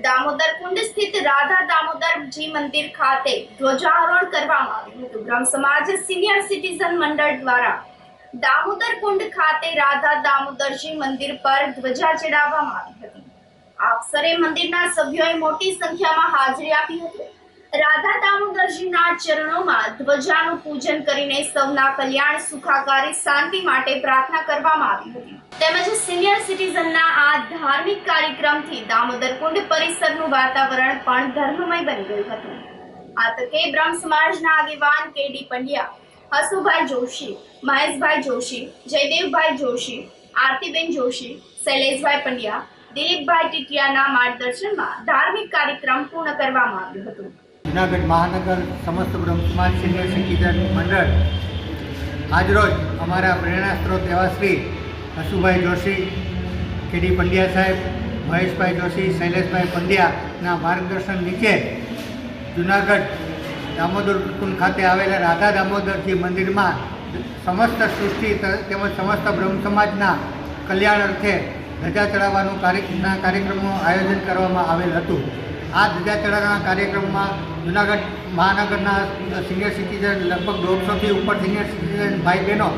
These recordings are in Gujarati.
દામોદર કુંડ સ્થિત રાધા દામોદરજી મંદિર ખાતે ધ્વજારોહણ કરવામાં આવ્યું હતું। બ્રહ્મ સમાજ સિનિયર સિટીઝન મંડળ દ્વારા દામોદર કુંડ ખાતે રાધા દામોદરજી મંદિર પર ધ્વજા ચડાવવામાં આવી હતી। આ અવસરે મંદિરના સભ્યોએ મોટી સંખ્યામાં હાજરી આપી હતી। રાધા દામોદરજીના ચરણોમાં ધ્વજાનું પૂજન કરીને સૌના કલ્યાણ, સુખાકારી, શાંતિ માટે પ્રાર્થના કરવામાં આવી હતી। તેમજ સિનિયર સિટીઝનના આ ધાર્મિક કાર્યક્રમથી દામોદર કુંડ પરિસરનું વાતાવરણ પણ ધર્મમય બની ગયું હતું। આ તકે બ્રહ્મ સમાજના આગેવાન કેડી પંડ્યા, હસુભાઈ જોશી, મહેશભાઈ જોશી, જયદેવભાઈ જોશી, આરતીબેન જોશી, શૈલેષભાઈ પંડ્યા, દિલીપભાઈ ટીટિયાના માર્ગદર્શનમાં ધાર્મિક કાર્યક્રમ પૂર્ણ કરવામાં આવ્યો હતો। જૂનાગઢ મહાનગર સમસ્ત બ્રહ્મ સમાજ સિનિયર સિટીઝન મંડળ આજરોજ અમારા પ્રેરણા સ્ત્રોત એવા શ્રી હસુભાઈ જોશી, કેડી પંડ્યા સાહેબ, મહેશભાઈ જોશી, શૈલેષભાઈ પંડ્યાના માર્ગદર્શન નીચે જૂનાગઢ દામોદર કુંડ ખાતે આવેલા રાધા દામોદરજી મંદિરમાં સમસ્ત સૃષ્ટિ તેમજ સમસ્ત બ્રહ્મ સમાજના કલ્યાણ અર્થે ધજા ચડાવવાનું કાર્યક્રમનું આયોજન કરવામાં આવેલ હતું। આ ધજા ચડાવવાના કાર્યક્રમમાં જૂનાગઢ મહાનગરના સિનિયર સિટીઝન લગભગ 150થી ઉપર સિનિયર સિટીઝન ભાઈ બહેનો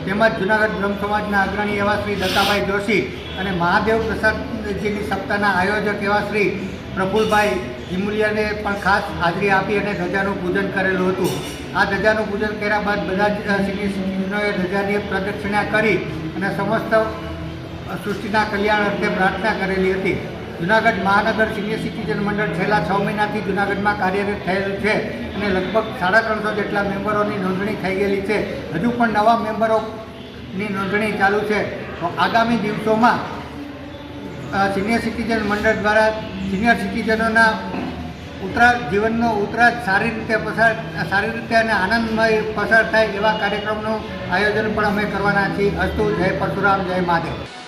તેમજ જૂનાગઢ બ્રહ્મ સમાજના અગ્રણી એવા શ્રી દત્તાભાઈ જોશી અને મહાદેવ પ્રસાદજીની સપ્તાહના આયોજક એવા શ્રી પ્રફુલભાઈ જીમુલિયાને પણ ખાસ હાજરી આપી અને ધજાનું પૂજન કરેલું હતું। આ ધજાનું પૂજન કર્યા બાદ બધા જ સિનિયર સિટીઝનોએ ધજાની પ્રદક્ષિણા કરી અને સમસ્ત સૃષ્ટિના કલ્યાણ અર્થે પ્રાર્થના કરેલી હતી। જૂનાગઢ મહાનગર સિનિયર સિટીઝન મંડળ છેલ્લા 6 મહિનાથી જૂનાગઢમાં કાર્યરત થયેલ છે અને લગભગ 350 જેટલા મેમ્બરોની નોંધણી થઈ ગયેલી છે। હજુ પણ નવા મેમ્બરોની નોંધણી ચાલુ છે। તો આગામી દિવસોમાં સિનિયર સિટીઝન મંડળ દ્વારા સિનિયર સિટીઝનોના જીવનનો ઉતરાજ સારી રીતે અને આનંદમય પસાર થાય એવા કાર્યક્રમનું આયોજન પણ અમે કરવાના છીએ। અસ્તુ, જય પરશુરામ, જય મહાદેવ।